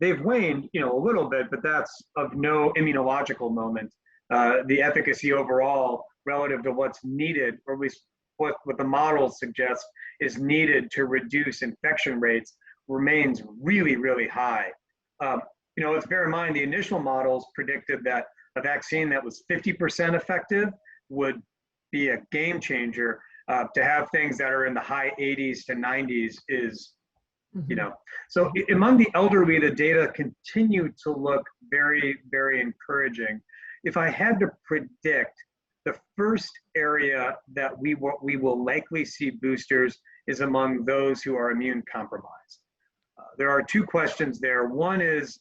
They've waned, a little bit, but that's of no immunological moment. The efficacy overall relative to what's needed, or at least what the models suggest is needed to reduce infection rates, remains really, really high. Let's bear in mind the initial models predicted that a vaccine that was 50% effective would be a game changer. To have things that are in the high 80s to 90s is, so among the elderly, the data continue to look very, very encouraging. If I had to predict, the first area that we will likely see boosters is among those who are immune compromised. There are 2 questions there. One is,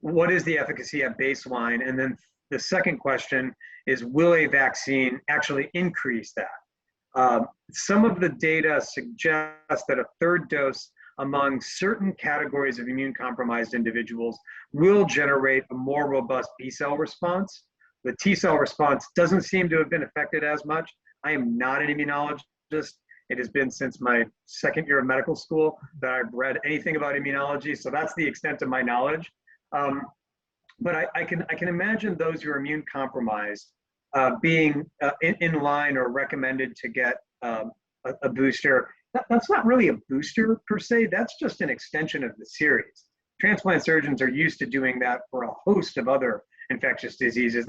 what is the efficacy at baseline? And then the second question is, will a vaccine actually increase that? Some of the data suggests that a 3rd dose among certain categories of immune compromised individuals will generate a more robust B-cell response. The T-cell response doesn't seem to have been affected as much. I am not an immunologist. It has been since my 2nd year of medical school that I've read anything about immunology, so that's the extent of my knowledge. But I can imagine those who are immune compromised being in line or recommended to get a booster. That's not really a booster per se, that's just an extension of the series. Transplant surgeons are used to doing that for a host of other infectious diseases.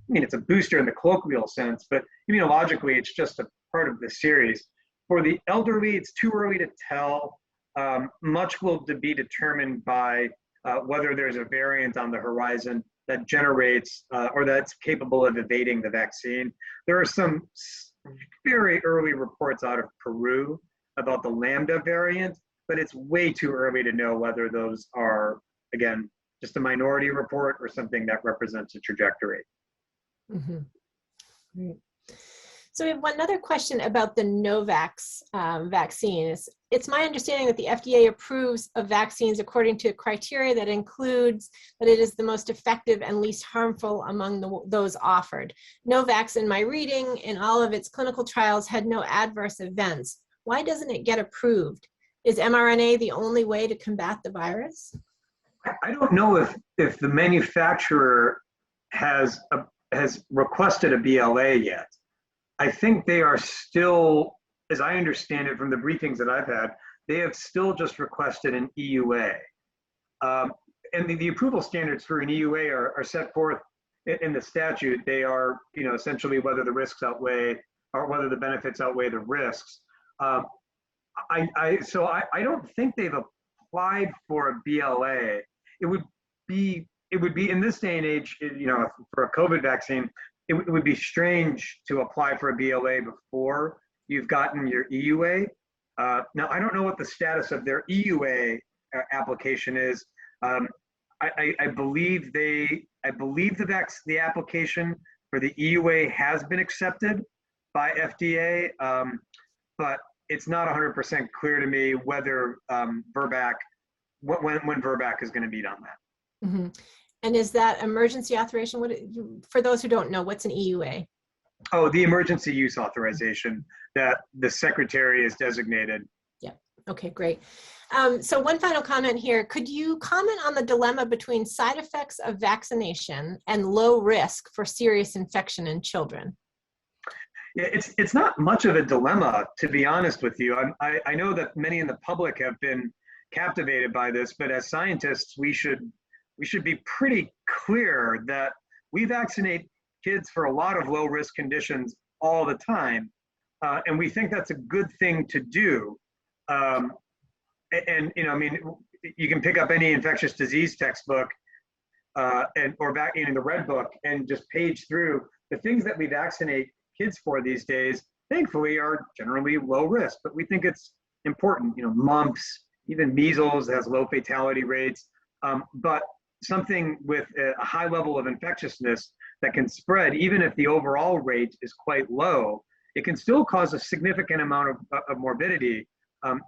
It's a booster in the colloquial sense, but immunologically, it's just a part of the series. For the elderly, it's too early to tell. Much will be determined by whether there's a variant on the horizon that generates or that's capable of evading the vaccine. There are some very early reports out of Peru about the Lambda variant, but it's way too early to know whether those are, again, just a minority report or something that represents a trajectory. Mm-hmm. Great. So we have one other question about the Novax vaccine. It's my understanding that the FDA approves of vaccines according to criteria that includes that it is the most effective and least harmful among those offered. Novax, in my reading, in all of its clinical trials had no adverse events. Why doesn't it get approved? Is mRNA the only way to combat the virus? I don't know if the manufacturer has requested a BLA yet. I think they are still, as I understand it from the briefings that I've had, they have still just requested an EUA. And the approval standards for an EUA are set forth in the statute. They are, essentially whether the risks outweigh or whether the benefits outweigh the risks. So I don't think they've applied for a BLA. It would be in this day and age, for a COVID vaccine, it would be strange to apply for a BLA before you've gotten your EUA. Now, I don't know what the status of their EUA application is. I believe the application for the EUA has been accepted by FDA, but it's not 100% clear to me whether VRBPAC, when VRBPAC is going to meet on that. Mm-hmm. And is that emergency authorization? For those who don't know, what's an EUA? Oh, the emergency use authorization that the secretary is designated. Yeah. Okay, great. So one final comment here. Could you comment on the dilemma between side effects of vaccination and low risk for serious infection in children? Yeah, it's not much of a dilemma, to be honest with you. I know that many in the public have been captivated by this, but as scientists, we should be pretty clear that we vaccinate kids for a lot of low risk conditions all the time. And we think that's a good thing to do. You can pick up any infectious disease textbook or back in the Red Book and just page through the things that we vaccinate kids for these days, thankfully are generally low risk, but we think it's important. Mumps, even measles has low fatality rates, but something with a high level of infectiousness that can spread, even if the overall rate is quite low, it can still cause a significant amount of morbidity,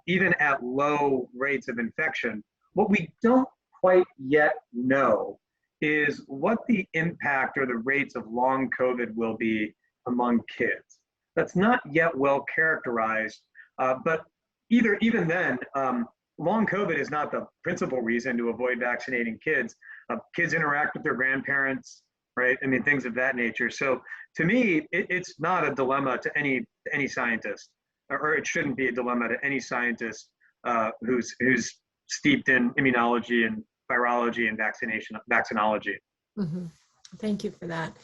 even at low rates of infection. What we don't quite yet know is what the impact or the rates of long COVID will be among kids. That's not yet well characterized, but even then, long COVID is not the principal reason to avoid vaccinating kids. Kids interact with their grandparents, right? Things of that nature. So to me, it's not a dilemma to any scientist, or it shouldn't be a dilemma to any scientist who's steeped in immunology and virology and vaccinology. Mm-hmm. Thank you for that.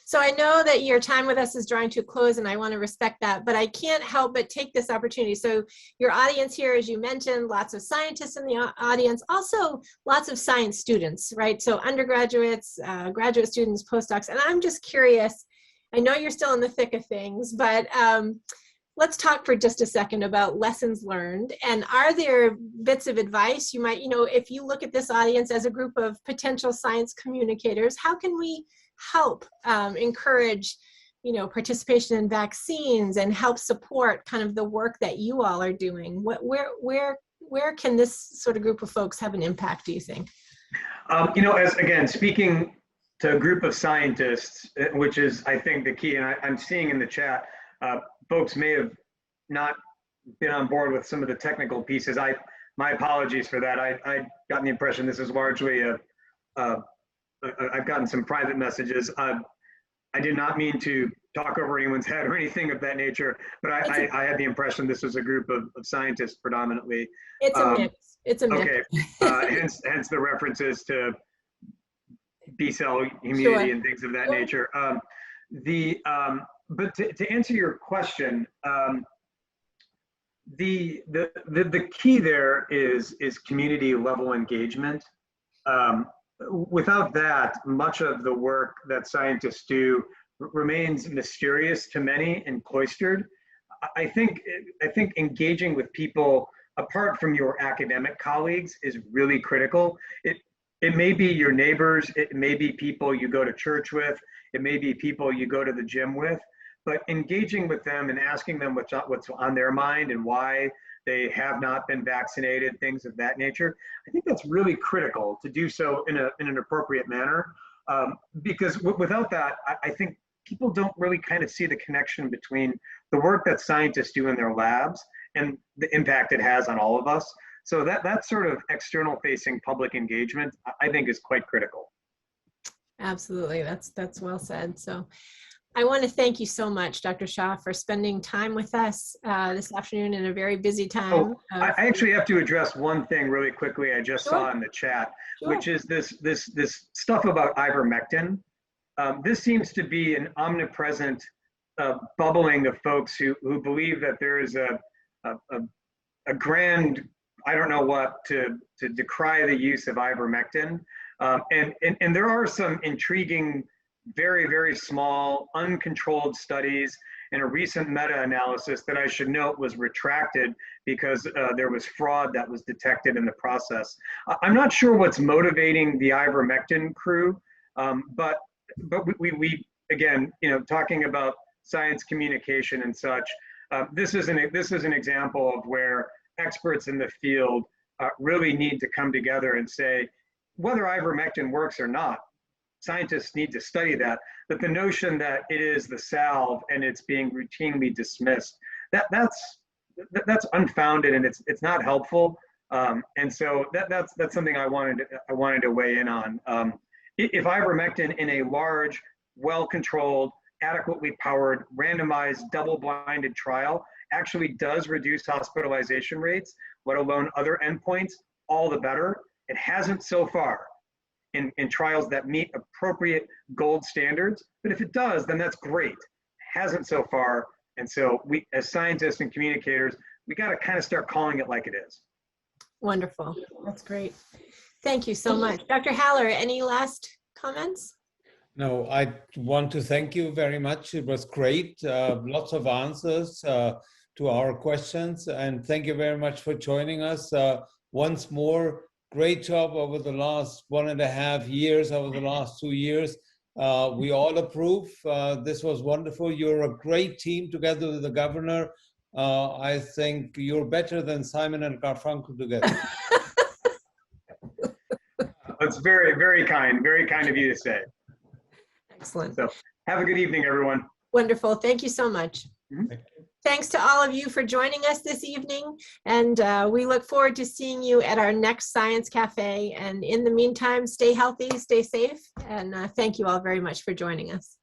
So I know that your time with us is drawing to a close, and I want to respect that, but I can't help but take this opportunity. So your audience here, as you mentioned, lots of scientists in the audience, also lots of science students, right? So undergraduates, graduate students, postdocs, and I'm just curious, I know you're still in the thick of things, but let's talk for just a second about lessons learned. And are there bits of advice you might, if you look at this audience as a group of potential science communicators, how can we help encourage, participation in vaccines and help support kind of the work that you all are doing? Where can this sort of group of folks have an impact, do you think? Speaking to a group of scientists, which is, I think, the key, and I'm seeing in the chat, folks may have not been on board with some of the technical pieces. My apologies for that. I got the impression this is largely I've gotten some private messages. I did not mean to talk over anyone's head or anything of that nature, but I had the impression this was a group of scientists predominantly. It's a mix. It's a mix. Okay. Hence the references to B-cell immunity and things of that nature. But to answer your question, the key there is community level engagement. Without that, much of the work that scientists do remains mysterious to many and cloistered. I think engaging with people apart from your academic colleagues is really critical. It may be your neighbors, it may be people you go to church with, it may be people you go to the gym with, but engaging with them and asking them what's on their mind and why they have not been vaccinated, things of that nature. I think that's really critical to do so in an appropriate manner, because without that, I think people don't really kind of see the connection between the work that scientists do in their labs and the impact it has on all of us. So that sort of external facing public engagement, I think, is quite critical. Absolutely, that's well said. So I want to thank you so much, Dr. Shah, for spending time with us this afternoon in a very busy time. I actually have to address one thing really quickly I just Sure. saw in the chat, Sure. which is this stuff about ivermectin. This seems to be an omnipresent bubbling of folks who believe that there is a grand, I don't know what, to decry the use of ivermectin. And there are some intriguing, very, very small, uncontrolled studies and a recent meta-analysis that I should note was retracted because there was fraud that was detected in the process. I'm not sure what's motivating the ivermectin crew, but we again, talking about science communication and such, this is an example of where experts in the field really need to come together and say, whether ivermectin works or not, scientists need to study that, but the notion that it is the salve and it's being routinely dismissed, that's unfounded and it's not helpful. And so that's something I wanted to weigh in on. If ivermectin in a large, well-controlled, adequately powered, randomized, double-blinded trial actually does reduce hospitalization rates, let alone other endpoints, all the better. It hasn't so far in trials that meet appropriate gold standards, but if it does, then that's great. It hasn't so far, and so we, as scientists and communicators, we got to kind of start calling it like it is. Wonderful. That's great. Thank you so much. Dr. Haller, any last comments? No, I want to thank you very much. It was great. Lots of answers to our questions. And thank you very much for joining us. Once more, great job over the last 1.5 years, over the last 2 years. We all approve. This was wonderful. You're a great team together with the governor. I think you're better than Simon and Garfunkel together. That's very, very kind of you to say. Excellent. So have a good evening, everyone. Wonderful. Thank you so much. Mm-hmm. Thanks to all of you for joining us this evening. And we look forward to seeing you at our next Science Cafe. And in the meantime, stay healthy, stay safe. And thank you all very much for joining us.